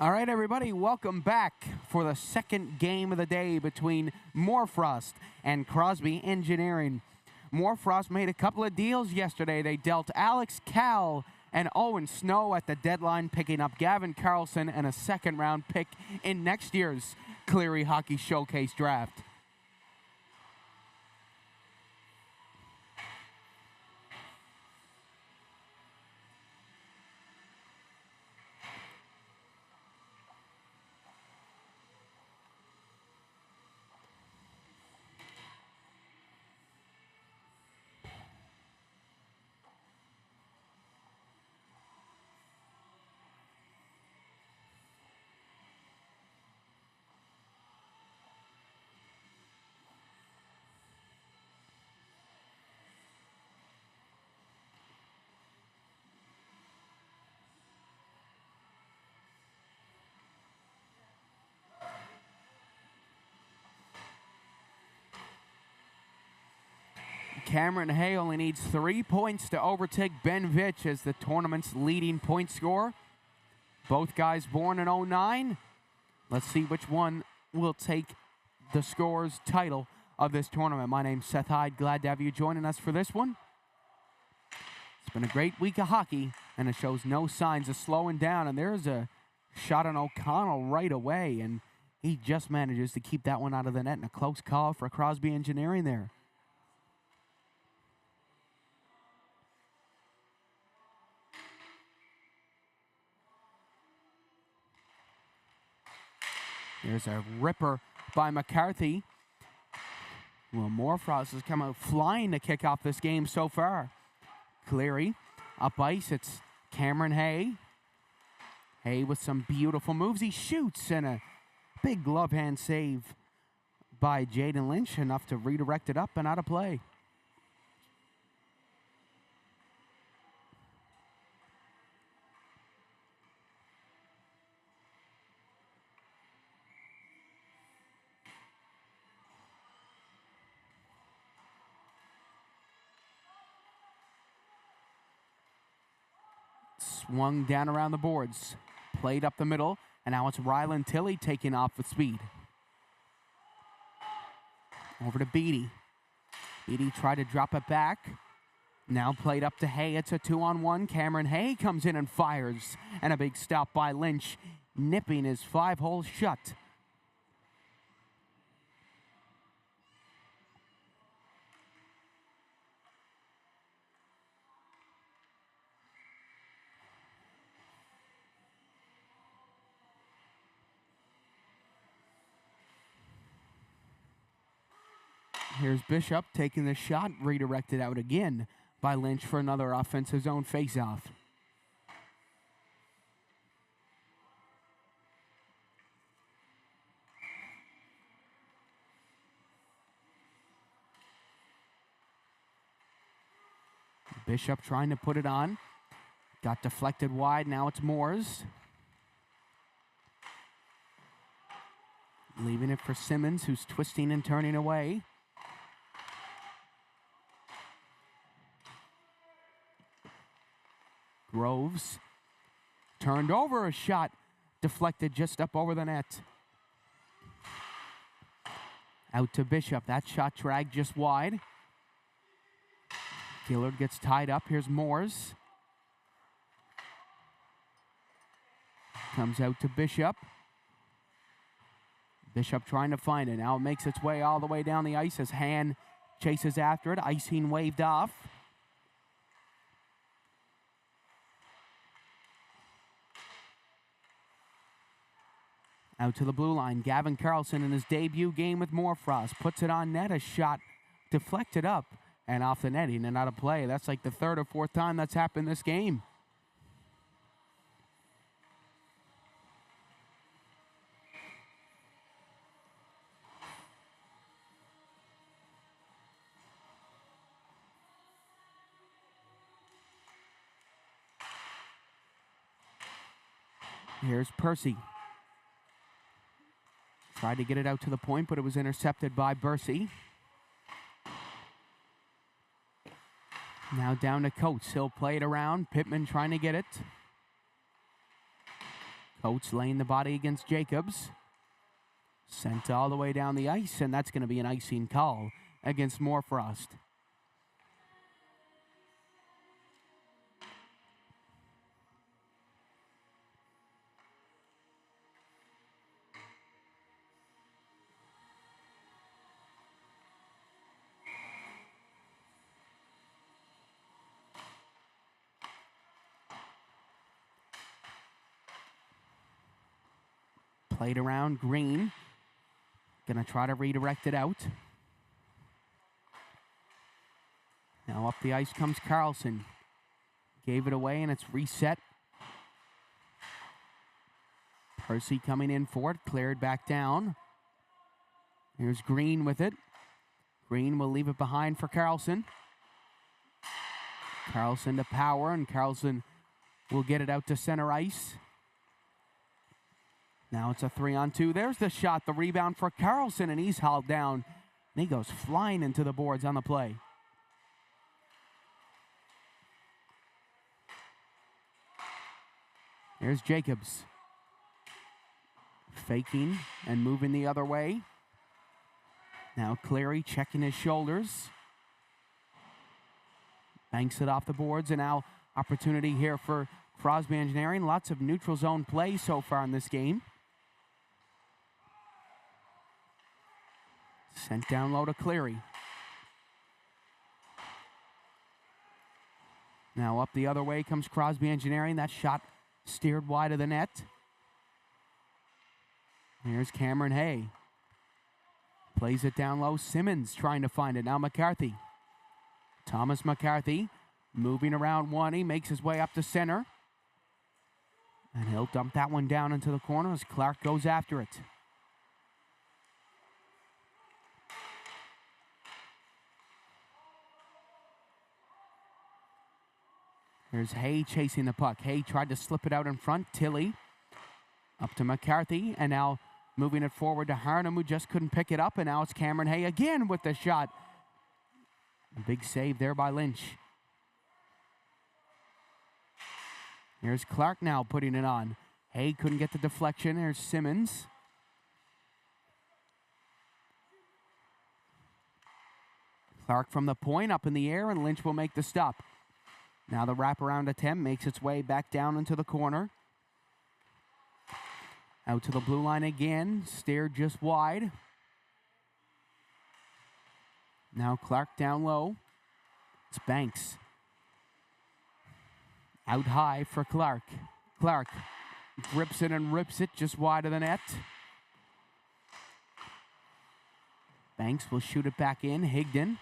All right, everybody, welcome back for the second game of the day between Moorfrost and Crosbie Engineering. Moorfrost made a couple of deals yesterday. They dealt Alex Cal and Owen Snow at the deadline, picking up Gavin Carlson and a second-round pick in next year's Cleary Hockey Showcase draft. Cameron Hay only needs 3 points to overtake Ben Vitch as the tournament's leading point scorer. Both guys born in '09. Let's see which one will take the scorer's title of this tournament. My name's Seth Hyde. Glad to have you joining us for this one. It's been a great week of hockey, and it shows no signs of slowing down. And there's a shot on O'Connell right away, and he just manages to keep that one out of the net. And a close call for Crosbie Engineering there. There's a ripper by McCarthy. Well, Moorfrost has come out flying to kick off this game so far. Cleary up ice. It's Cameron Hay. Hay with some beautiful moves. He shoots, and a big glove hand save by Jaden Lynch, enough to redirect it up and out of play. Swung down around the boards, played up the middle, and now it's Rylan Tilley taking off with speed. Over to Beatty. Beatty tried to drop it back. Now played up to Hay. It's a 2-on-1. Cameron Hay comes in and fires. And a big stop by Lynch, nipping his 5-hole shut. Here's Bishop taking the shot, redirected out again by Lynch for another offensive zone faceoff. Bishop trying to put it on. Got deflected wide, now it's Moores. Leaving it for Simmons, who's twisting and turning away. Groves turned over, a shot deflected just up over the net. Out to Bishop. That shot dragged just wide. Gillard gets tied up. Here's Moores. Comes out to Bishop. Bishop trying to find it. Now it makes its way all the way down the ice as Hand chases after it. Icing waved off. Out to the blue line, Gavin Carlson in his debut game with Moorfrost. Puts it on net, a shot deflected up and off the netting and out of play. That's like the third or fourth time that's happened this game. Here's Percy. Tried to get it out to the point, but it was intercepted by Bursey. Now down to Coates. He'll play it around. Pittman trying to get it. Coates laying the body against Jacobs. Sent all the way down the ice, and that's going to be an icing call against Moorfrost. Played around Green. Gonna try to redirect it out. Now up the ice comes Carlson. Gave it away and it's reset. Percy coming in for it. Cleared back down. Here's Green with it. Green will leave it behind for Carlson. Carlson to Power, and Carlson will get it out to center ice. Now it's a 3-on-2. There's the shot, the rebound for Carlson, and he's hauled down. And he goes flying into the boards on the play. Here's Jacobs. Faking and moving the other way. Now Cleary checking his shoulders. Banks it off the boards, and now opportunity here for Crosbie Engineering. Lots of neutral zone play so far in this game. Sent down low to Cleary. Now up the other way comes Crosbie Engineering. That shot steered wide of the net. Here's Cameron Hay. Plays it down low. Simmons trying to find it. Now McCarthy. Thomas McCarthy moving around one. He makes his way up to center. And he'll dump that one down into the corner as Clark goes after it. Here's Hay chasing the puck. Hay tried to slip it out in front. Tilly up to McCarthy, and now moving it forward to Harnham, who just couldn't pick it up, and now it's Cameron Hay again with the shot. A big save there by Lynch. Here's Clark now putting it on. Hay couldn't get the deflection. There's Simmons. Clark from the point up in the air, and Lynch will make the stop. Now the wraparound attempt makes its way back down into the corner. Out to the blue line again. Steered just wide. Now Clark down low. It's Banks. Out high for Clark. Clark grips it and rips it just wide of the net. Banks will shoot it back in. Higdon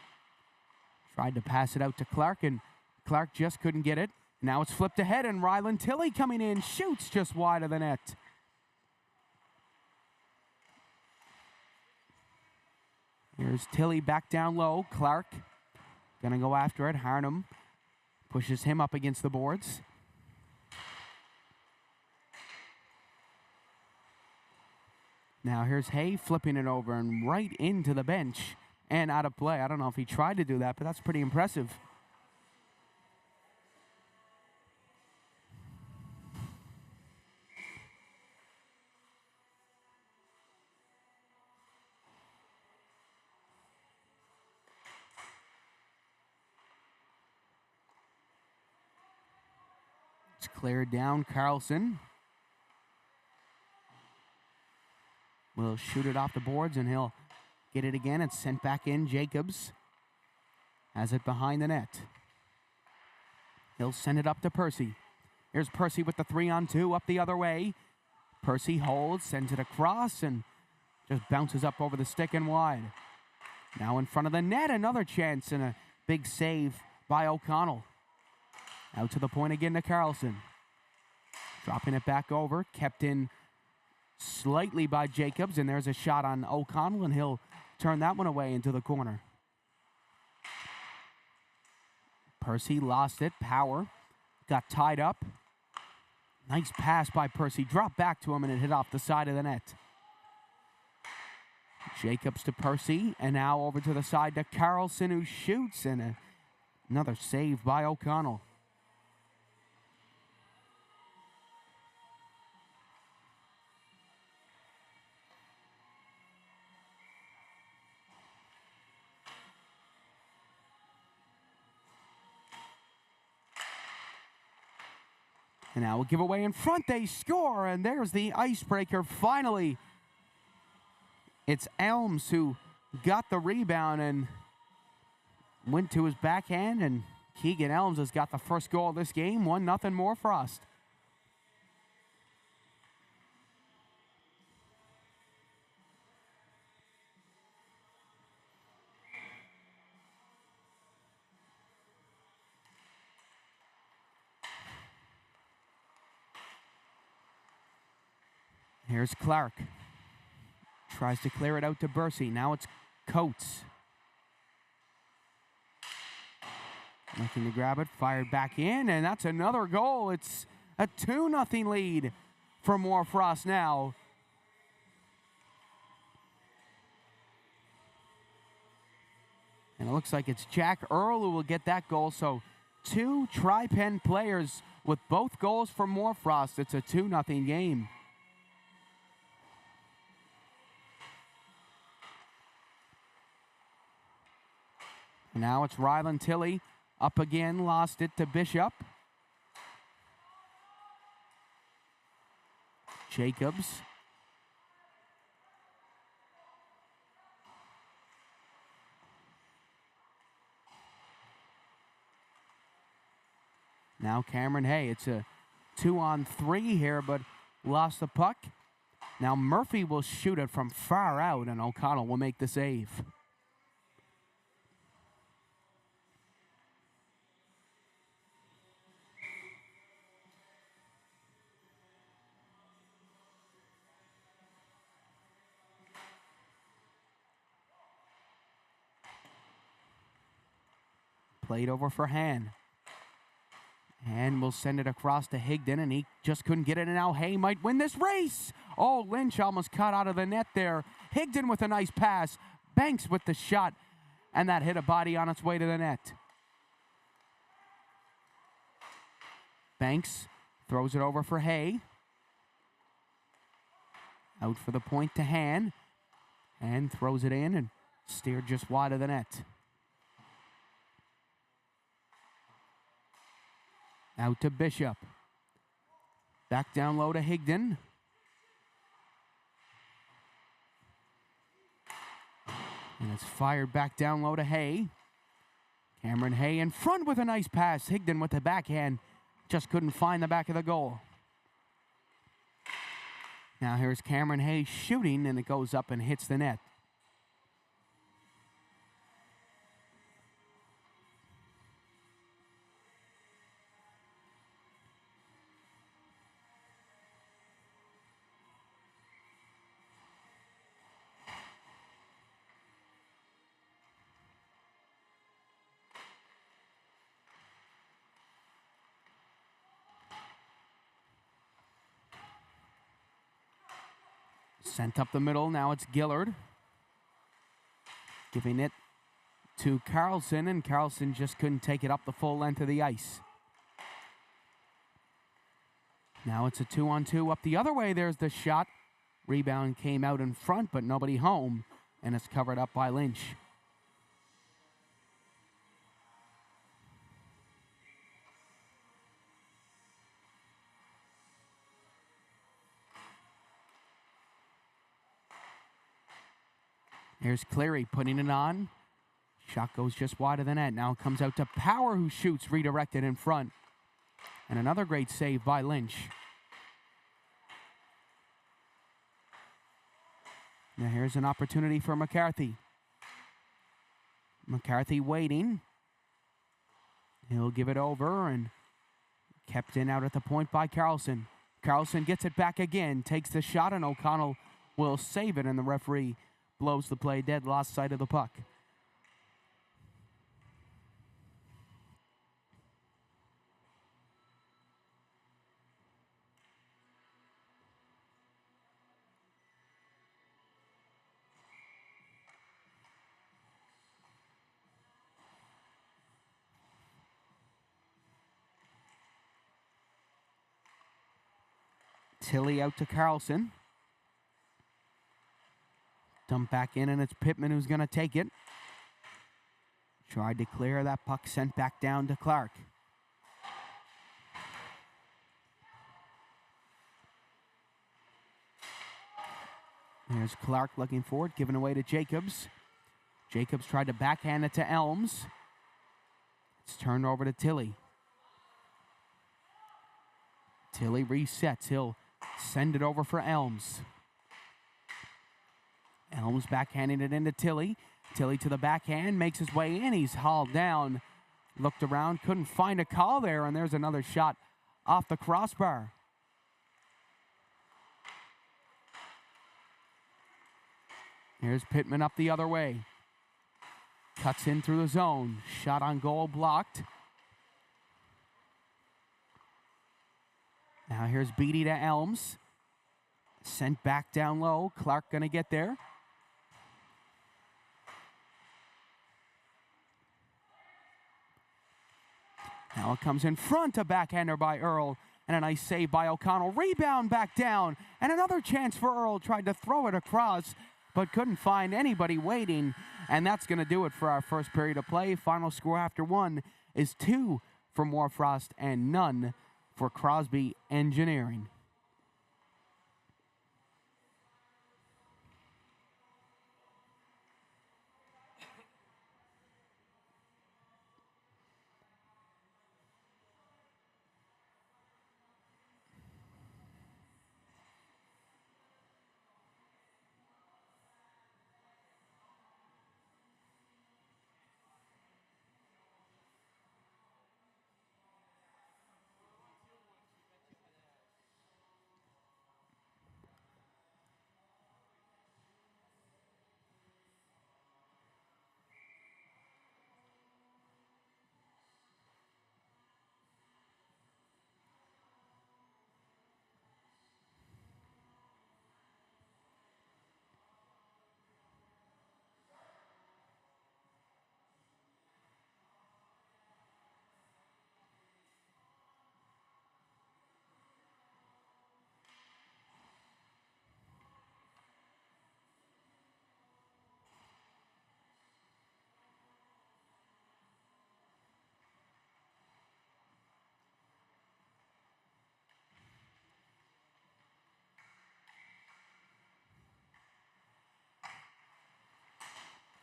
tried to pass it out to Clark, and Clark just couldn't get it. Now it's flipped ahead, and Ryland Tilly coming in, shoots just wide of the net. Here's Tilly back down low. Clark gonna go after it. Harnham pushes him up against the boards. Now here's Hay flipping it over and right into the bench and out of play. I don't know if he tried to do that, but that's pretty impressive. It's cleared down. Carlson will shoot it off the boards, and he'll get it again. It's sent back in. Jacobs has it behind the net. He'll send it up to Percy. Here's Percy with the 3-on-2 up the other way. Percy holds, sends it across, and just bounces up over the stick and wide. Now in front of the net, another chance and a big save by O'Connell. Out to the point again to Carlson. Dropping it back over, kept in slightly by Jacobs, and there's a shot on O'Connell, and he'll turn that one away into the corner. Percy lost it. Power got tied up. Nice pass by Percy. Dropped back to him, and it hit off the side of the net. Jacobs to Percy, and now over to the side to Carlson, who shoots, and another save by O'Connell. And now we'll give away in front. They score, and there's the icebreaker finally. It's Elms who got the rebound and went to his backhand, and Keegan Elms has got the first goal of this game. 1-0 Moorfrost. Here's Clark. Tries to clear it out to Bursey. Now it's Coates. Looking to grab it, fired back in, and that's another goal. It's a 2-0 lead for Moorfrost now. And it looks like it's Jack Earl who will get that goal. So 2 tri-pen players with both goals for Moorfrost. It's a 2-0 game. Now it's Ryland Tilley up again, lost it to Bishop. Jacobs. Now Cameron Hay. It's a 2-on-3 here, but lost the puck. Now Murphy will shoot it from far out, and O'Connell will make the save. Played over for Han. Han will send it across to Higdon, and he just couldn't get it, and now Hay might win this race. Oh, Lynch almost cut out of the net there. Higdon with a nice pass. Banks with the shot, and that hit a body on its way to the net. Banks throws it over for Hay. Out for the point to Han, and throws it in and steered just wide of the net. Out to Bishop. Back down low to Higdon. And it's fired back down low to Hay. Cameron Hay in front with a nice pass. Higdon with the backhand. Just couldn't find the back of the goal. Now here's Cameron Hay shooting, and it goes up and hits the net. Sent up the middle, now it's Gillard. Giving it to Carlson, and Carlson just couldn't take it up the full length of the ice. Now it's a 2-on-2 up the other way. There's the shot. Rebound came out in front, but nobody home, and it's covered up by Lynch. Here's Cleary putting it on. Shot goes just wide of the net. Now it comes out to Power, who shoots, redirected in front. And another great save by Lynch. Now here's an opportunity for McCarthy. McCarthy waiting. He'll give it over, and kept in out at the point by Carlson. Carlson gets it back again, takes the shot, and O'Connell will save it, and the referee blows the play dead, lost sight of the puck. Tilley out to Carlson. Dump back in, and it's Pittman who's going to take it. Tried to clear that puck, sent back down to Clark. There's Clark looking for it, giving away to Jacobs. Jacobs tried to backhand it to Elms. It's turned over to Tilly. Tilly resets. He'll send it over for Elms. Elms backhanding it into Tilly. Tilly to the backhand, makes his way in. He's hauled down. Looked around, couldn't find a call there, and there's another shot off the crossbar. Here's Pittman up the other way. Cuts in through the zone. Shot on goal blocked. Now here's Beatty to Elms. Sent back down low. Clark gonna get there. Now it comes in front, a backhander by Earl. And a nice save by O'Connell. Rebound back down. And another chance for Earl. Tried to throw it across, but couldn't find anybody waiting. And that's going to do it for our first period of play. Final score after one is 2 for Moorfrost and none for Crosbie Engineering.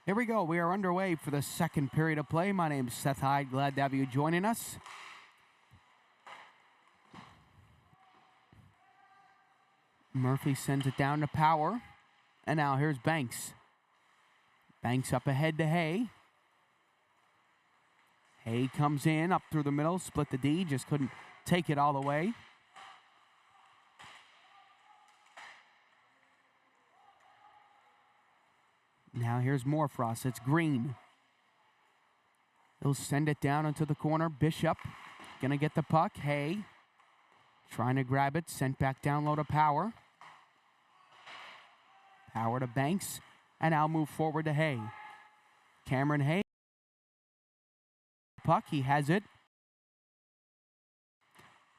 Here we go. We are underway for the second period of play. My name is Seth Hyde. Glad to have you joining us. Murphy sends it down to Power. And now here's Banks. Banks up ahead to Hay. Hay comes in, up through the middle, split the D, just couldn't take it all the way. Now here's Moorfrost. It's Green. He'll send it down into the corner. Bishop gonna get the puck. Hay trying to grab it. Sent back down low to Power. Power to Banks. And I'll move forward to Hay. Cameron Hay. Puck, he has it.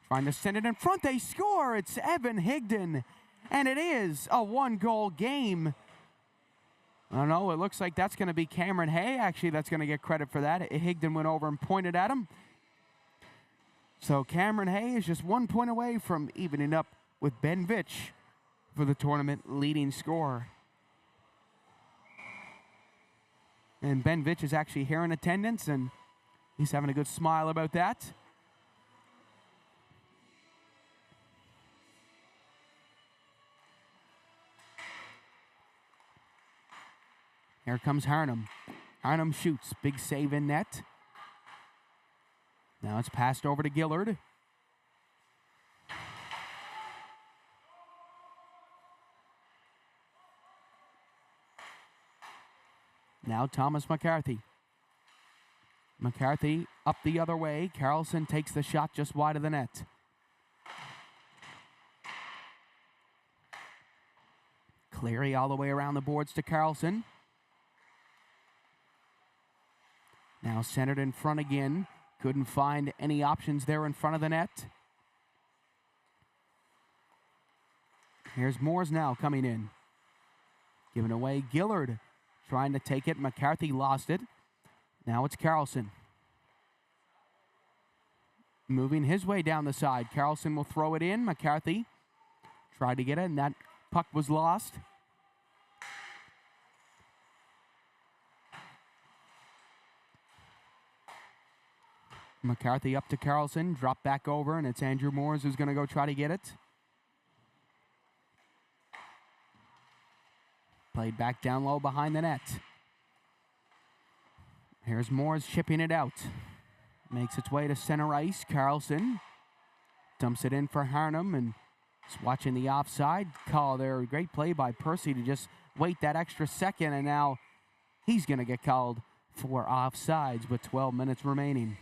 Trying to send it in front. They score. It's Evan Higdon. And it is a one-goal game. I don't know, it looks like that's going to be Cameron Hay. Actually, that's going to get credit for that. Higdon went over and pointed at him. So Cameron Hay is just 1 point away from evening up with Ben Vitch for the tournament leading scorer. And Ben Vitch is actually here in attendance, and he's having a good smile about that. Here comes Harnum. Harnum shoots. Big save in net. Now it's passed over to Gillard. Now Thomas McCarthy. McCarthy up the other way. Carlson takes the shot just wide of the net. Cleary all the way around the boards to Carlson. Now centered in front again. Couldn't find any options there in front of the net. Here's Moores now coming in. Giving away Gillard. Trying to take it. McCarthy lost it. Now it's Carlson. Moving his way down the side. Carlson will throw it in. McCarthy tried to get it, and that puck was lost. McCarthy up to Carlson, drop back over, and it's Andrew Moores who's going to go try to get it. Played back down low behind the net. Here's Moores chipping it out. Makes its way to center ice. Carlson dumps it in for Harnham, and just watching the offside call there. Great play by Percy to just wait that extra second, and now he's going to get called for offsides with 12 minutes remaining.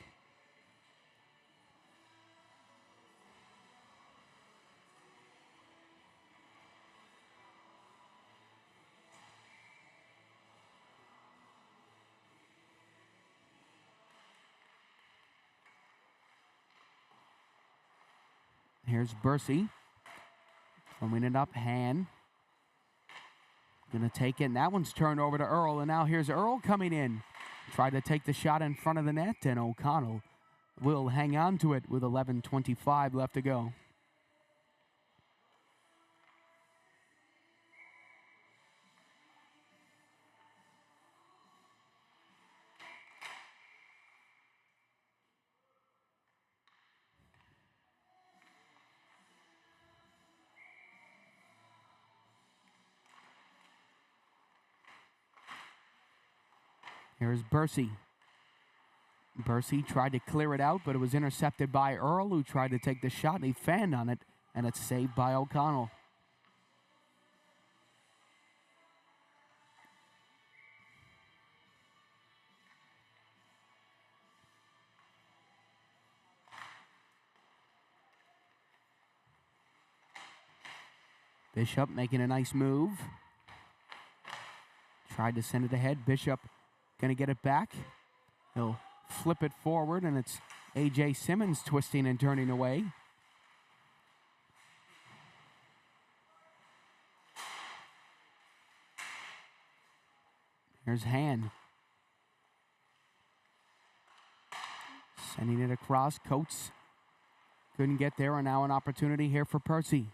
Here's Bursey. Throwing it up, hand. Gonna take it, and that one's turned over to Earl, and now here's Earl coming in. Tried to take the shot in front of the net, and O'Connell will hang on to it with 11:25 left to go. Here's Bursey. Bursey tried to clear it out, but it was intercepted by Earl, who tried to take the shot, and he fanned on it, and it's saved by O'Connell. Bishop making a nice move. Tried to send it ahead. Bishop going to get it back. He'll flip it forward, and it's A.J. Simmons twisting and turning away. Here's Han. Sending it across. Coates couldn't get there, and now an opportunity here for Percy.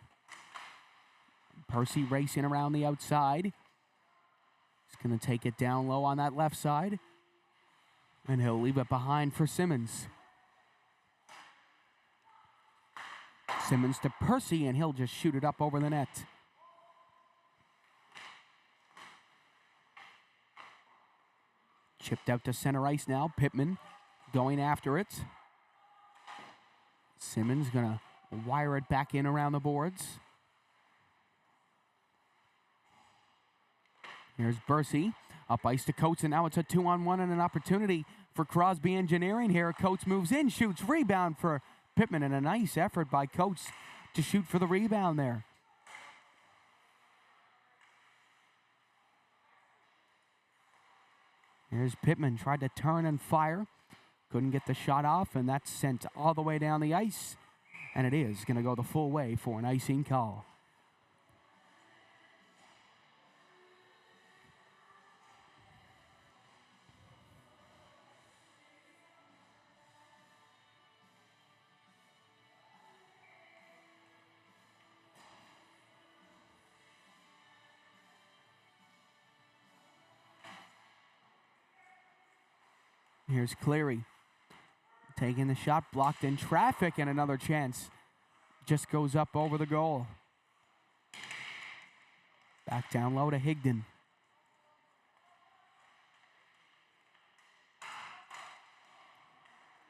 Percy racing around the outside. He's going to take it down low on that left side, and he'll leave it behind for Simmons. Simmons to Percy, and he'll just shoot it up over the net. Chipped out to center ice now. Pittman going after it. Simmons going to wire it back in around the boards. Here's Bursey, up ice to Coates, and now it's a 2-on-1 and an opportunity for Crosbie Engineering here. Coates moves in, shoots, rebound for Pittman, and a nice effort by Coates to shoot for the rebound there. Here's Pittman, tried to turn and fire. Couldn't get the shot off, and that's sent all the way down the ice. And it is going to go the full way for an icing call. Here's Cleary. Taking the shot, blocked in traffic, and another chance. Just goes up over the goal. Back down low to Higdon.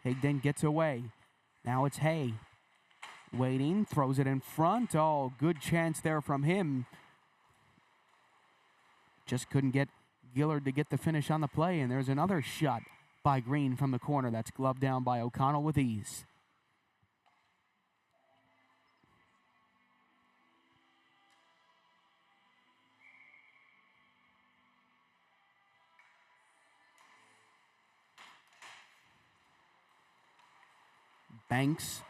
Higdon gets away. Now it's Hay. Waiting, throws it in front. Oh, good chance there from him. Just couldn't get Gillard to get the finish on the play, and there's another shot by Green from the corner. That's gloved down by O'Connell with ease. Banks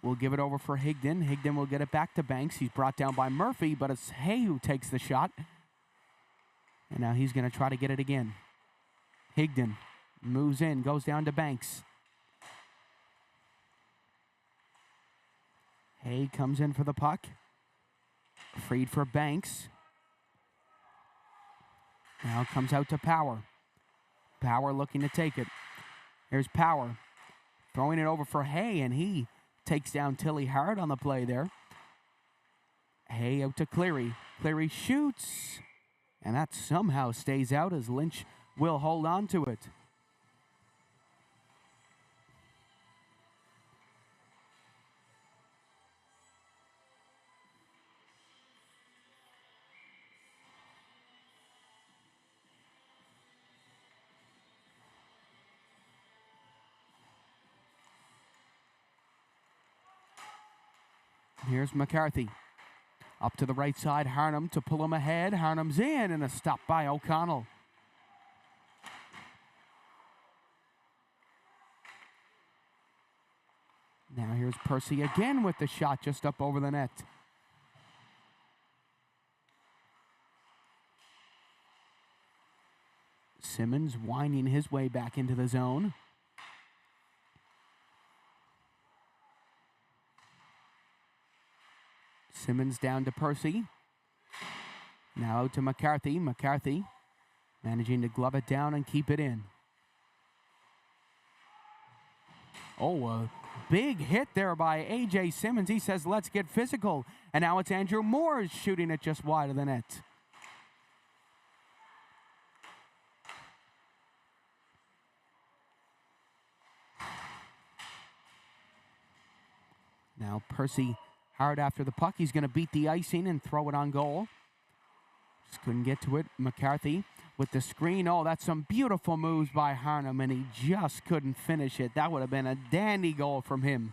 will give it over for Higdon. Higdon will get it back to Banks. He's brought down by Murphy, but it's Hay who takes the shot. And now he's going to try to get it again. Higdon moves in, goes down to Banks. Hay comes in for the puck. Freed for Banks. Now comes out to Power. Power looking to take it. Here's Power. Throwing it over for Hay, and he takes down Tilly hard on the play there. Hay out to Cleary. Cleary shoots, and that somehow stays out as Lynch will hold on to it. Here's McCarthy. Up to the right side, Harnham to pull him ahead. Harnham's in, and a stop by O'Connell. Now here's Percy again with the shot just up over the net. Simmons winding his way back into the zone. Simmons down to Percy. Now out to McCarthy. McCarthy managing to glove it down and keep it in. Oh, a big hit there by A.J. Simmons. He says, let's get physical. And now it's Andrew Moore shooting it just wide of the net. Now Percy hard after the puck. He's going to beat the icing and throw it on goal. Just couldn't get to it. McCarthy with the screen. Oh, that's some beautiful moves by Harnham, and he just couldn't finish it. That would have been a dandy goal from him.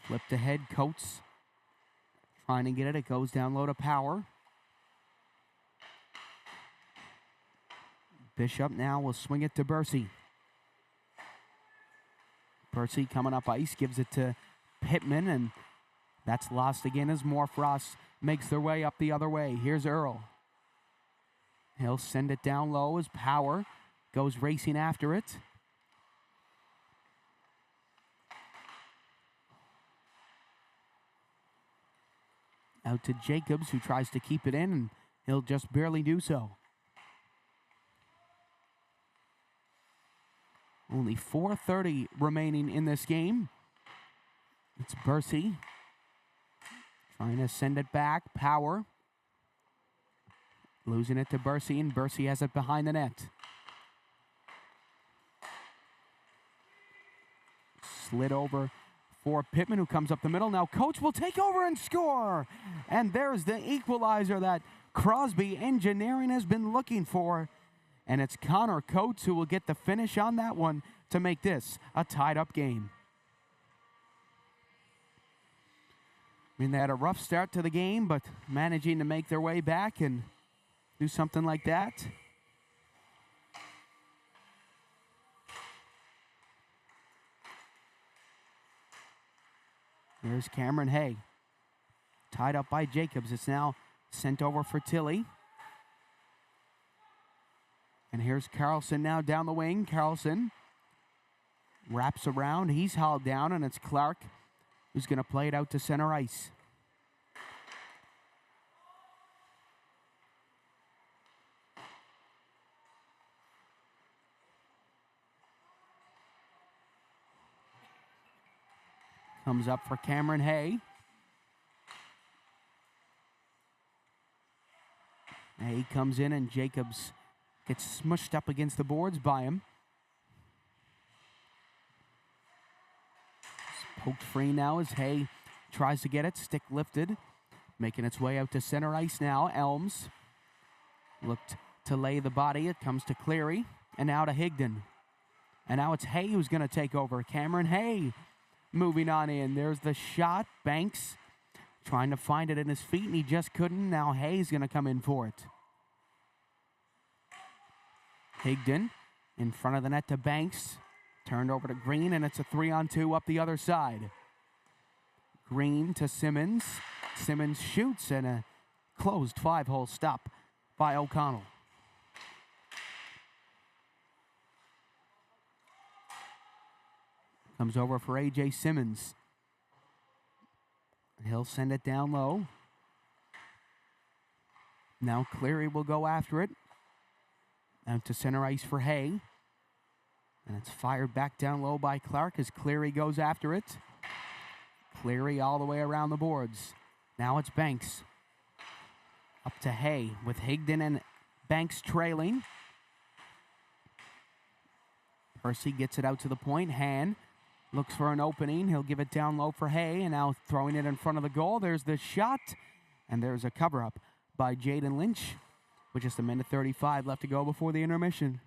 Flipped ahead, Coates trying to get it. It goes down low to Power. Bishop now will swing it to Bercy. Bercy coming up ice, gives it to Pittman, and that's lost again as Moorfrost makes their way up the other way. Here's Earl. He'll send it down low as Power goes racing after it. Out to Jacobs, who tries to keep it in, and he'll just barely do so. Only 4:30 remaining in this game. It's Bercy trying to send it back. Power losing it to Bercy, and Bercy has it behind the net. Slid over for Pittman, who comes up the middle. Now Coach will take over and score. And there's the equalizer that Crosbie Engineering has been looking for. And it's Connor Coates who will get the finish on that one to make this a tied-up game. I mean, they had a rough start to the game, but managing to make their way back and do something like that. Here's Cameron Hay. Tied up by Jacobs. It's now sent over for Tilly. And here's Carlson now down the wing. Carlson wraps around. He's hauled down, and it's Clark who's going to play it out to center ice. Comes up for Cameron Hay. Hay comes in, and Jacobs gets smushed up against the boards by him. It's poked free now as Hay tries to get it. Stick lifted. Making its way out to center ice now. Elms looked to lay the body. It comes to Cleary. And now to Higdon. And now it's Hay who's going to take over. Cameron Hay moving on in. There's the shot. Banks trying to find it in his feet, and he just couldn't. Now Hay's going to come in for it. Higdon in front of the net to Banks. Turned over to Green, and it's a 3-on-2 up the other side. Green to Simmons. Simmons shoots, and a closed 5-hole stop by O'Connell. Comes over for A.J. Simmons. He'll send it down low. Now Cleary will go after it. Out to center ice for Hay. And it's fired back down low by Clark as Cleary goes after it. Cleary all the way around the boards. Now it's Banks. Up to Hay with Higdon and Banks trailing. Percy gets it out to the point. Han looks for an opening. He'll give it down low for Hay, and now throwing it in front of the goal. There's the shot, and there's a cover-up by Jaden Lynch with just 1:35 left to go before the intermission.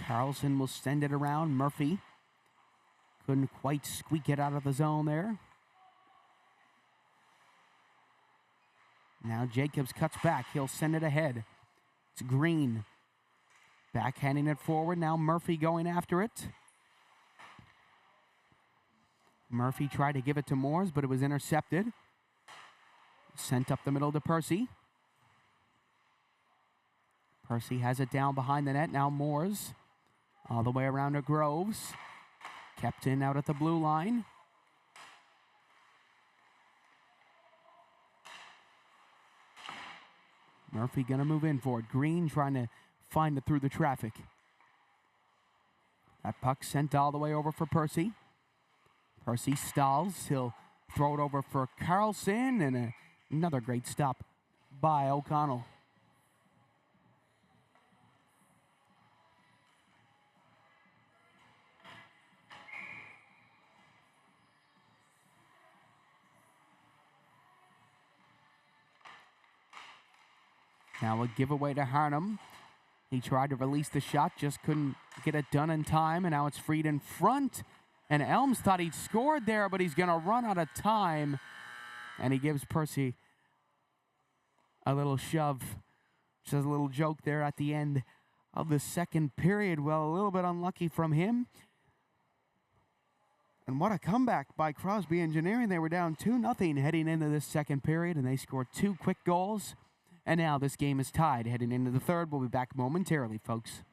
Carlson will send it around. Murphy couldn't quite squeak it out of the zone there. Now Jacobs cuts back. He'll send it ahead. It's Green. Backhanding it forward. Now Murphy going after it. Murphy tried to give it to Moores, but it was intercepted. Sent up the middle to Percy. Percy has it down behind the net. Now Moores all the way around to Groves. Kept in out at the blue line. Murphy going to move in for it. Green trying to find it through the traffic. That puck sent all the way over for Percy. Percy stalls. He'll throw it over for Carlson, and another great stop by O'Connell. Now a giveaway to Harnham. He tried to release the shot, just couldn't get it done in time, and now it's freed in front. And Elms thought he'd scored there, but he's going to run out of time. And he gives Percy a little shove. Just a little joke there at the end of the second period. Well, a little bit unlucky from him. And what a comeback by Crosbie Engineering. They were down 2-0 heading into this second period, and they scored 2 quick goals. And now this game is tied heading into the third. We'll be back momentarily, folks.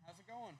How's it going?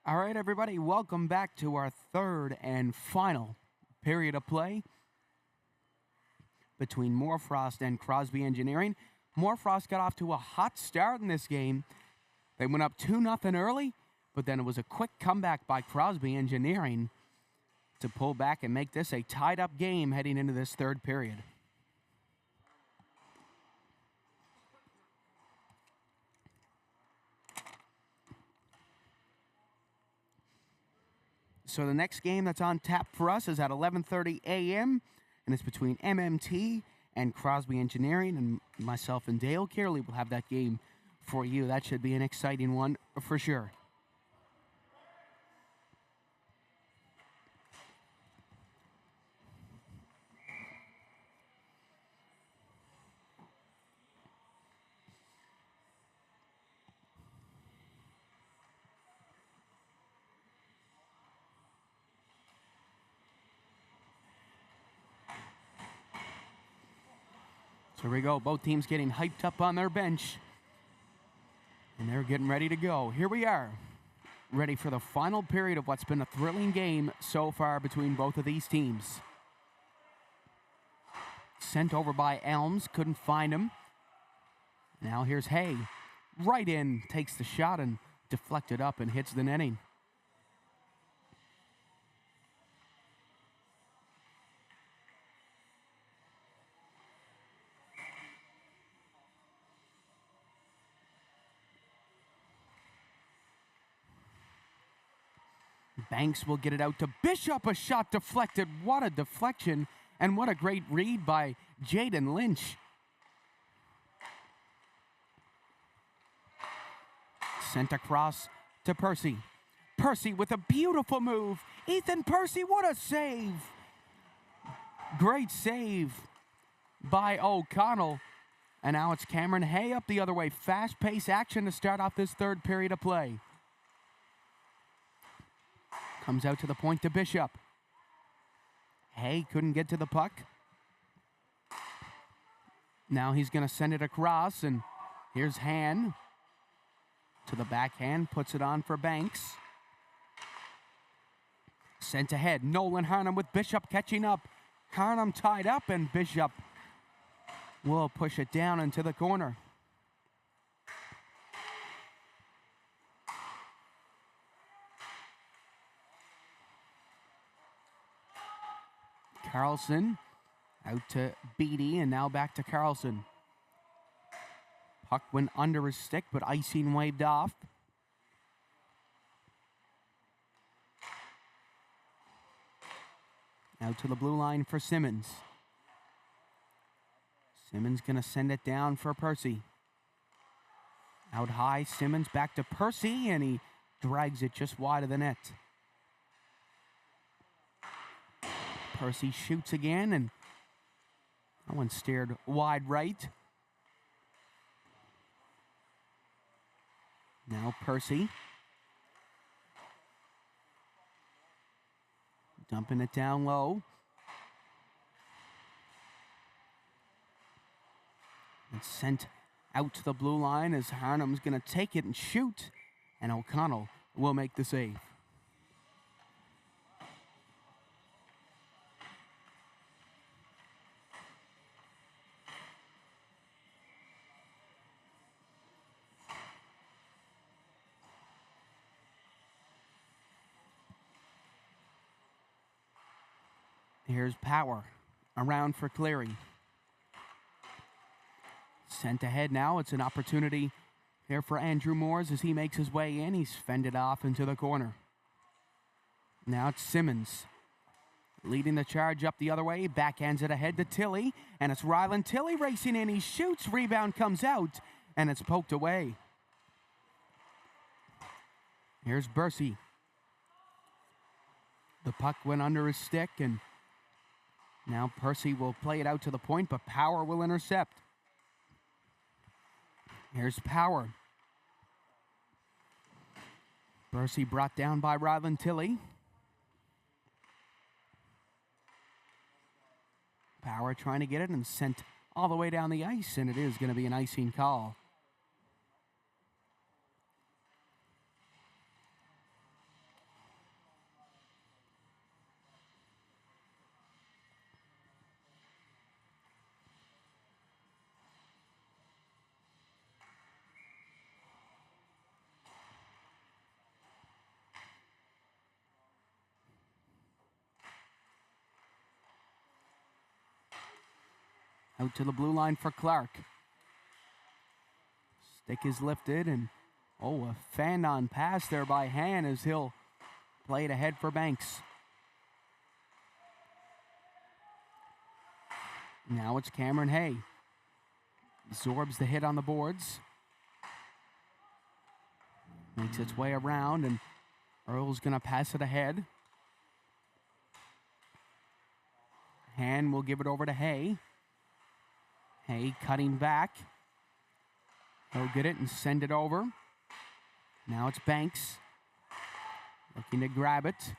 All right, everybody, welcome back to our third and final period of play between Moorfrost and Crosbie Engineering. Moorfrost got off to a hot start in this game. They went up 2-0 early, but then it was a quick comeback by Crosbie Engineering to pull back and make this a tied-up game heading into this third period. So the next game that's on tap for us is at 11:30 a.m., and it's between MMT and Crosbie Engineering, and myself and Dale Cleary will have that game for you. That should be an exciting one for sure. So here we go. Both teams getting hyped up on their bench. And they're getting ready to go. Here we are, ready for the final period of what's been a thrilling game so far between both of these teams. Sent over by Elms, couldn't find him. Now here's Hay. Right in, takes the shot and deflected up and hits the netting. Banks will get it out to Bishop. A shot deflected. What a deflection. And what a great read by Jaden Lynch. Sent across to Percy. Percy with a beautiful move. Ethan Percy, what a save. Great save by O'Connell. And now it's Cameron Hay up the other way. Fast-paced action to start off this third period of play. Comes out to the point to Bishop. Hay couldn't get to the puck. Now he's going to send it across, and here's Han to the backhand, puts it on for Banks. Sent ahead, Nolan Harnham with Bishop catching up. Harnham tied up, and Bishop will push it down into the corner. Carlson out to Beatty, and now back to Carlson. Puck went under his stick, but icing waved off. Out to the blue line for Simmons. Simmons going to send it down for Percy. Out high, Simmons back to Percy, and he drags it just wide of the net. Percy shoots again, and that one steered wide right. Now Percy. Dumping it down low. And sent out to the blue line as Harnham's going to take it and shoot. And O'Connell will make the save. Here's Power around for Cleary. Sent ahead now. It's an opportunity here for Andrew Moores as he makes his way in. He's fended off into the corner. Now it's Simmons leading the charge up the other way. Backhands it ahead to Tilley. And it's Ryland Tilley racing in. He shoots. Rebound comes out. And it's poked away. Here's Bursey. The puck went under his stick, and now Percy will play it out to the point, but Power will intercept. Here's Power. Percy brought down by Ryland Tilley. Power trying to get it and sent all the way down the ice, and it is going to be an icing call. Out to the blue line for Clark. Stick is lifted, and a fan-on pass there by Han as he'll play it ahead for Banks. Now it's Cameron Hay. Absorbs the hit on the boards. Makes its way around, and Earl's going to pass it ahead. Han will give it over to Hay. Hay cutting back. He'll get it and send it over. Now it's Banks. Looking to grab it.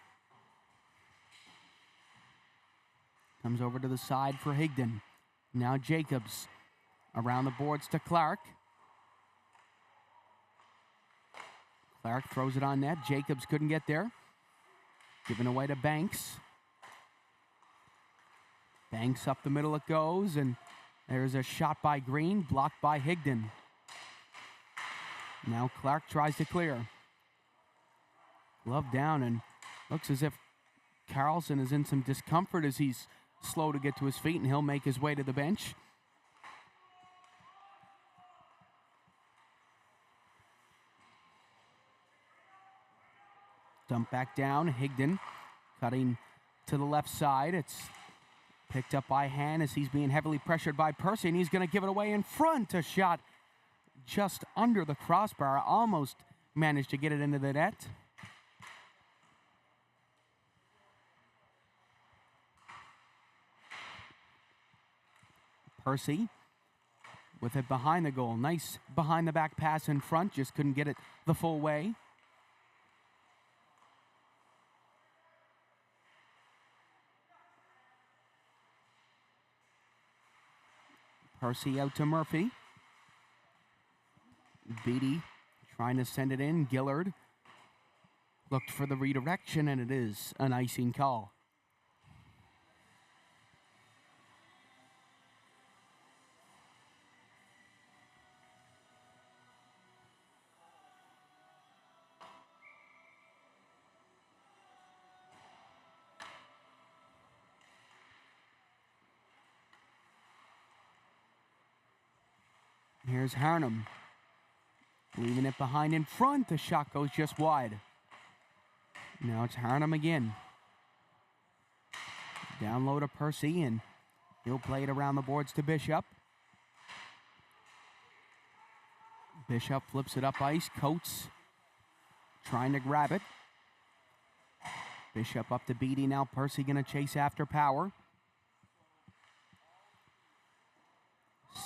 Comes over to the side for Higdon. Now Jacobs. Around the boards to Clark. Clark throws it on net. Jacobs couldn't get there. Given away to Banks. Banks up the middle it goes, and there's a shot by Green, blocked by Higdon. Now Clark tries to clear. Glove down, and looks as if Carlson is in some discomfort as he's slow to get to his feet, and he'll make his way to the bench. Dump back down. Higdon cutting to the left side. It's picked up by Han as he's being heavily pressured by Percy, and he's going to give it away in front. A shot just under the crossbar. Almost managed to get it into the net. Percy with it behind the goal. Nice behind the back pass in front. Just couldn't get it the full way. Percy out to Murphy. Beatty trying to send it in. Gillard looked for the redirection, and it is an icing call. Here's Harnham. Leaving it behind in front. The shot goes just wide. Now it's Harnham again. Down low to Percy, and he'll play it around the boards to Bishop. Bishop flips it up ice. Coates trying to grab it. Bishop up to Beatty. Now Percy going to chase after Power.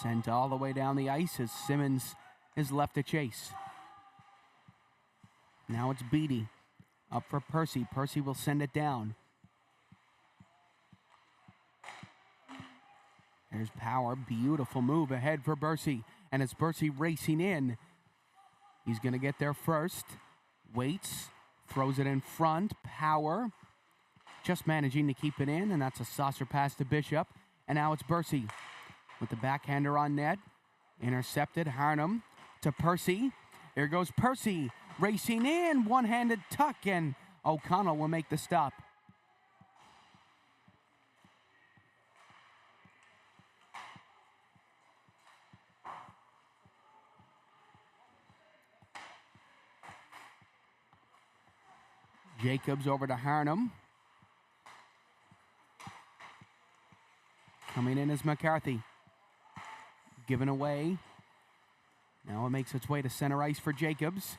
Sent all the way down the ice as Simmons is left to chase. Now it's Beatty. Up for Percy. Percy will send it down. There's Power. Beautiful move ahead for Percy. And it's Percy racing in. He's going to get there first. Waits. Throws it in front. Power. Just managing to keep it in. And that's a saucer pass to Bishop. And now it's Percy with the backhander on net. Intercepted. Harnham to Percy. Here goes Percy. Racing in. One-handed tuck. And O'Connell will make the stop. Jacobs over to Harnham. Coming in is McCarthy. Given away. Now it makes its way to center ice for Jacobs.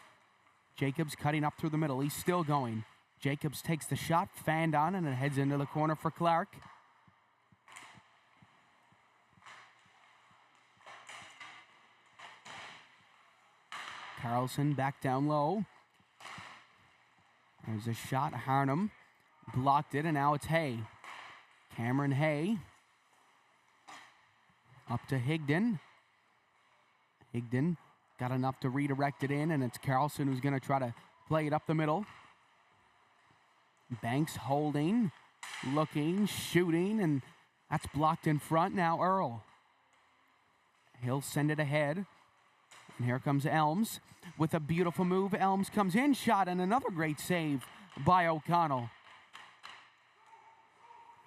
Jacobs cutting up through the middle. He's still going. Jacobs takes the shot, fanned on, and it heads into the corner for Clark. Carlson back down low. There's a shot. Harnham blocked it, and now it's Hay. Cameron Hay. Up to Higdon. Higdon got enough to redirect it in, and it's Carlson who's going to try to play it up the middle. Banks holding, looking, shooting, and that's blocked in front. Now Earl. He'll send it ahead. And here comes Elms with a beautiful move. Elms comes in, shot, and another great save by O'Connell.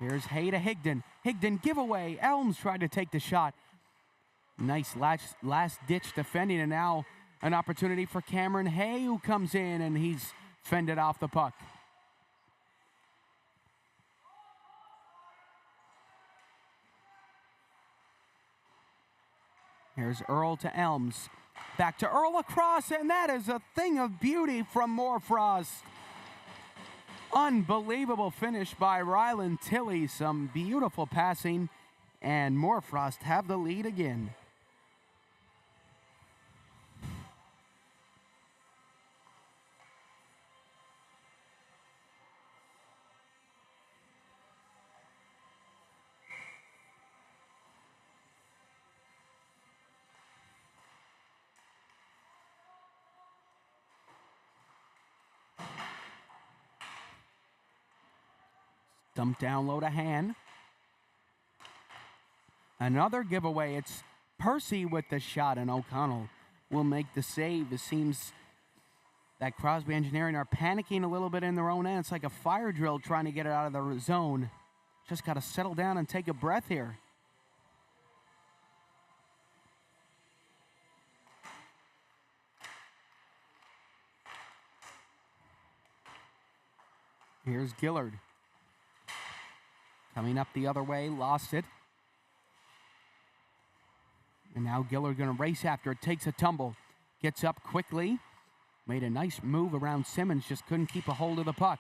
Here's Hay to Higdon. Higdon giveaway. Elms tried to take the shot. Nice last-ditch defending, and now an opportunity for Cameron Hay, who comes in, and he's fended off the puck. Here's Earl to Elms. Back to Earl across, and that is a thing of beauty from Moorfrost. Unbelievable finish by Ryland Tilley. Some beautiful passing, and Moorfrost have the lead again. Dump down low to Han. Another giveaway. It's Percy with the shot, and O'Connell will make the save. It seems that Crosbie Engineering are panicking a little bit in their own end. It's like a fire drill trying to get it out of the zone. Just got to settle down and take a breath here. Here's Gillard. Coming up the other way, lost it. And now Gillard going to race after it, takes a tumble, gets up quickly, made a nice move around Simmons, just couldn't keep a hold of the puck.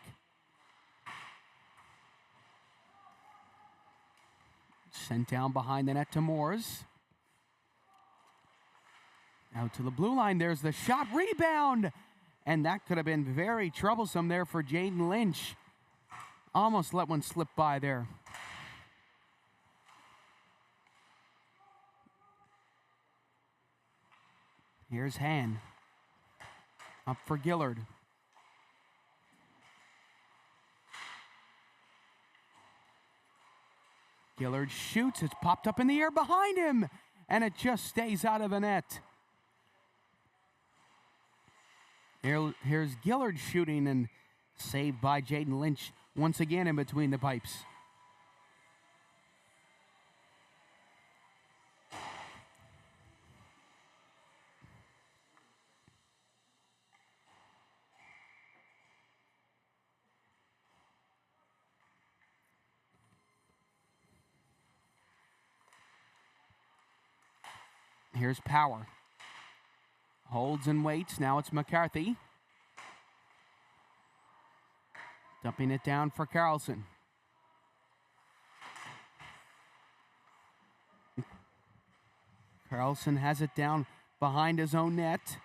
Sent down behind the net to Moores. Out to the blue line, there's the shot, rebound! And that could have been very troublesome there for Jaden Lynch. Almost let one slip by there. Here's Han. Up for Gillard. Gillard shoots. It's popped up in the air behind him. And it just stays out of the net. Here's Gillard shooting, and saved by Jaden Lynch once again in between the pipes. Here's Power. Holds and waits. Now it's McCarthy. Dumping it down for Carlson. Carlson has it down behind his own net.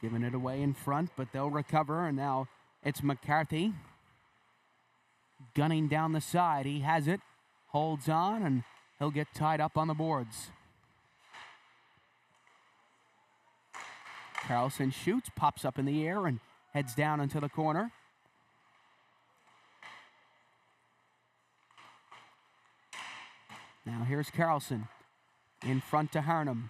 Giving it away in front, but they'll recover. And now it's McCarthy. Gunning down the side. He has it. Holds on, and he'll get tied up on the boards. Carlson shoots, pops up in the air, and heads down into the corner. Now here's Carlson in front to Harnham.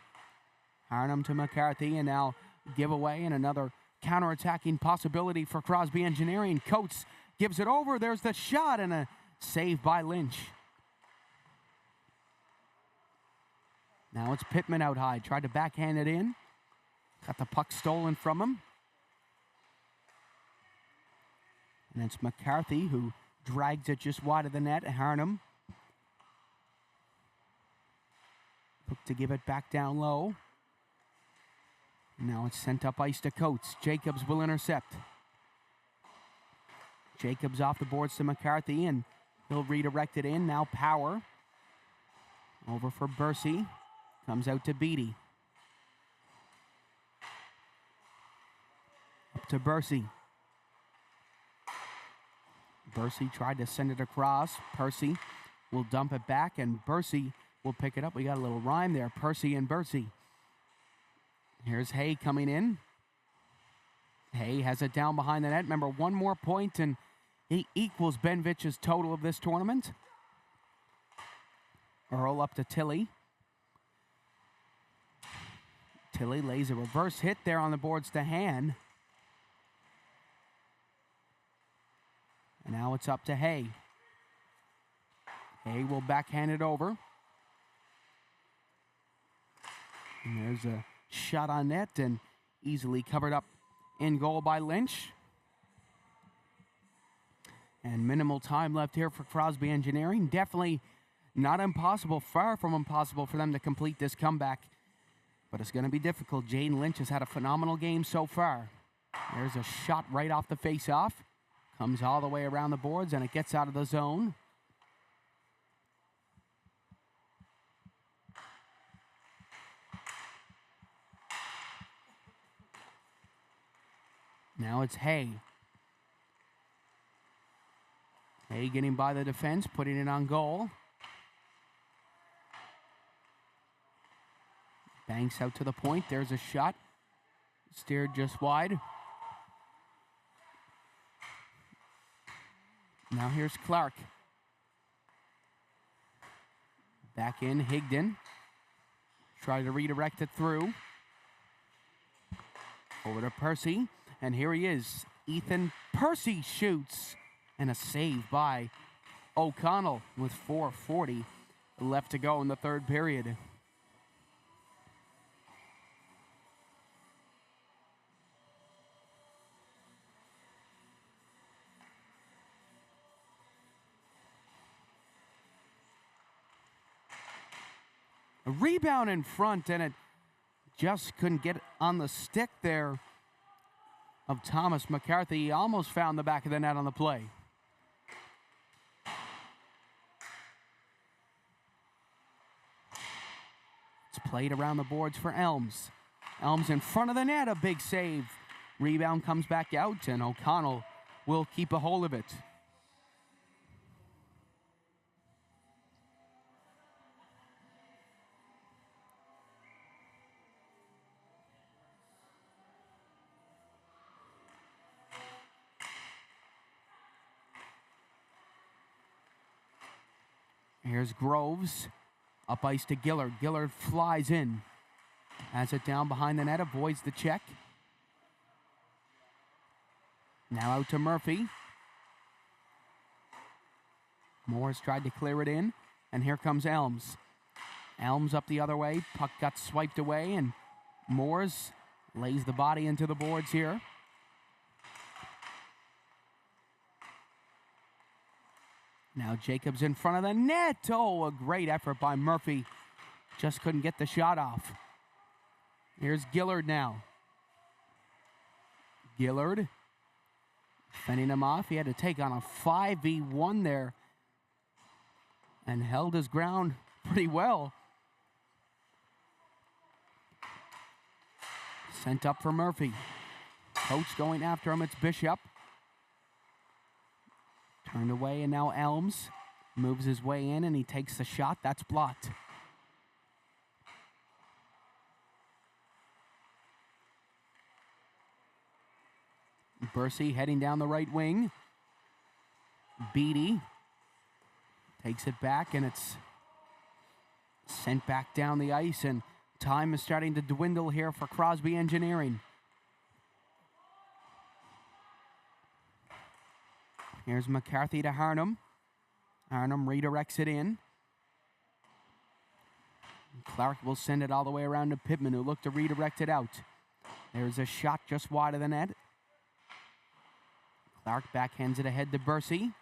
Harnham to McCarthy, and now giveaway and another counterattacking possibility for Crosbie Engineering. Coates gives it over. There's the shot, and a save by Lynch. Now it's Pittman out high. Tried to backhand it in. Got the puck stolen from him. And it's McCarthy who drags it just wide of the net. Harnham. Look to give it back down low. Now it's sent up ice to Coates. Jacobs will intercept. Jacobs off the boards to McCarthy, and he'll redirect it in. Now Power. Over for Bursey. Comes out to Beattie. Up to Bursey. Bursey tried to send it across. Percy will dump it back, and Bursey will pick it up. We got a little rhyme there. Percy and Bursey. Here's Hay coming in. Hay has it down behind the net. Remember, one more point, and he equals Benvich's total of this tournament. Earl up to Tilley. Tilley lays a reverse hit there on the boards to Han. And now it's up to Hay. Hay will backhand it over. And there's a shot on net and easily covered up in goal by Lynch. And minimal time left here for Crosbie Engineering. Definitely not impossible, far from impossible for them to complete this comeback. But it's going to be difficult. Jaden Lynch has had a phenomenal game so far. There's a shot right off the face-off. Comes all the way around the boards and it gets out of the zone. Now it's Hay. Hay getting by the defense, putting it on goal. Banks out to the point. There's a shot. Steered just wide. Now here's Clark. Back in, Higdon. Try to redirect it through. Over to Percy. And here he is. Ethan Percy shoots. And a save by O'Connell with 4:40 left to go in the third period. A rebound in front, and it just couldn't get on the stick there of Thomas McCarthy. He almost found the back of the net on the play. It's played around the boards for Elms. Elms in front of the net, a big save. Rebound comes back out, and O'Connell will keep a hold of it. Here's Groves, up ice to Gillard. Gillard flies in, has it down behind the net, avoids the check. Now out to Murphy. Morris tried to clear it in, and here comes Elms. Elms up the other way, puck got swiped away, and Morris lays the body into the boards here. Now Jacobs in front of the net. Oh, a great effort by Murphy. Just couldn't get the shot off. Here's Gillard now. Gillard fending him off. He had to take on a 5v1 there and held his ground pretty well. Sent up for Murphy. Coach going after him. It's Bishop. Turned away, and now Elms moves his way in, and he takes the shot. That's blocked. Bursey heading down the right wing. Beatty takes it back, and it's sent back down the ice, and time is starting to dwindle here for Crosbie Engineering. Here's McCarthy to Harnham. Harnham redirects it in. Clark will send it all the way around to Pittman, who looked to redirect it out. There's a shot just wide of the net. Clark backhands it ahead to Bursey.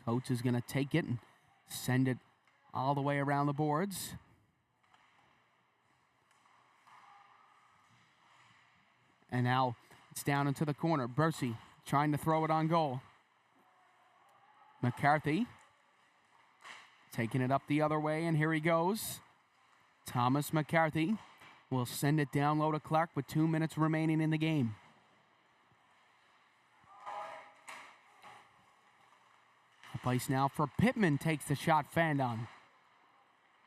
Coates is going to take it and send it all the way around the boards. And now it's down into the corner. Bursey trying to throw it on goal. McCarthy taking it up the other way, and here he goes. Thomas McCarthy will send it down low to Clark with 2 minutes remaining in the game. Up ice now for Pittman, takes the shot, fanned on.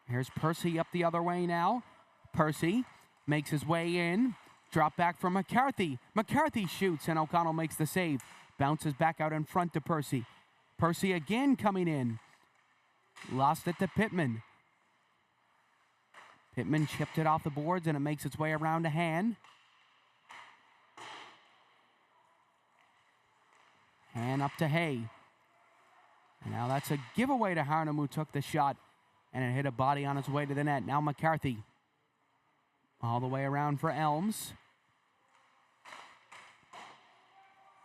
Here's Percy up the other way now. Percy makes his way in. Drop back from McCarthy. McCarthy shoots, and O'Connell makes the save. Bounces back out in front to Percy. Percy again coming in. Lost it to Pittman. Pittman chipped it off the boards, and it makes its way around to Hand. And up to Hay. And now that's a giveaway to Harnum, who took the shot. And it hit a body on its way to the net. Now McCarthy. All the way around for Elms.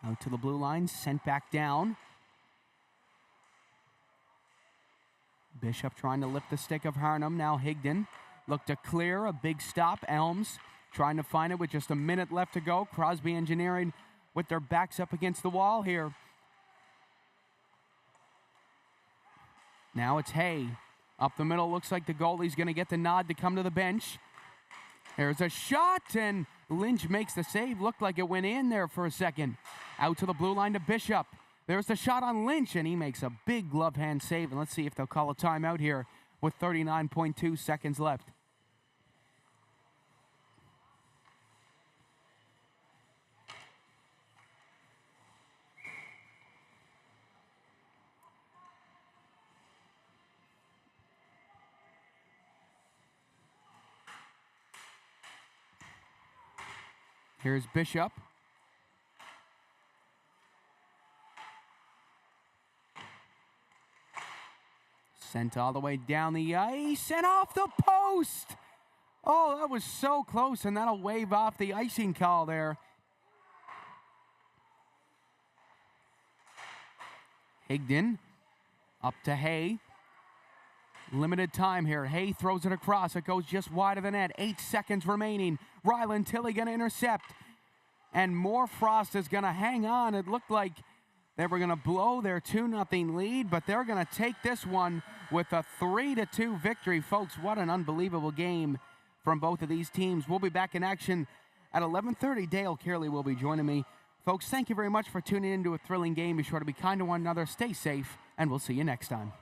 Out to the blue line, sent back down. Bishop trying to lift the stick of Harnum. Now Higdon. Look to clear, a big stop. Elms trying to find it with just a minute left to go. Crosbie Engineering with their backs up against the wall here. Now it's Hay. Up the middle, looks like the goalie's going to get the nod to come to the bench. There's a shot, and Lynch makes the save. Looked like it went in there for a second. Out to the blue line to Bishop. There's the shot on Lynch, and he makes a big glove hand save. And let's see if they'll call a timeout here with 39.2 seconds left. Here's Bishop. Sent all the way down the ice and off the post. Oh, that was so close, and that'll wave off the icing call there. Higdon up to Hay. Limited time here. Hay throws it across. It goes just wide of the net. 8 seconds remaining. Ryland Tilley going to intercept. And Moorfrost is going to hang on. It looked like they were going to blow their 2-0 lead, but they're going to take this one with a 3-2 victory. Folks, what an unbelievable game from both of these teams. We'll be back in action at 11:30. Dale Kearley will be joining me. Folks, thank you very much for tuning in to a thrilling game. Be sure to be kind to one another, stay safe, and we'll see you next time.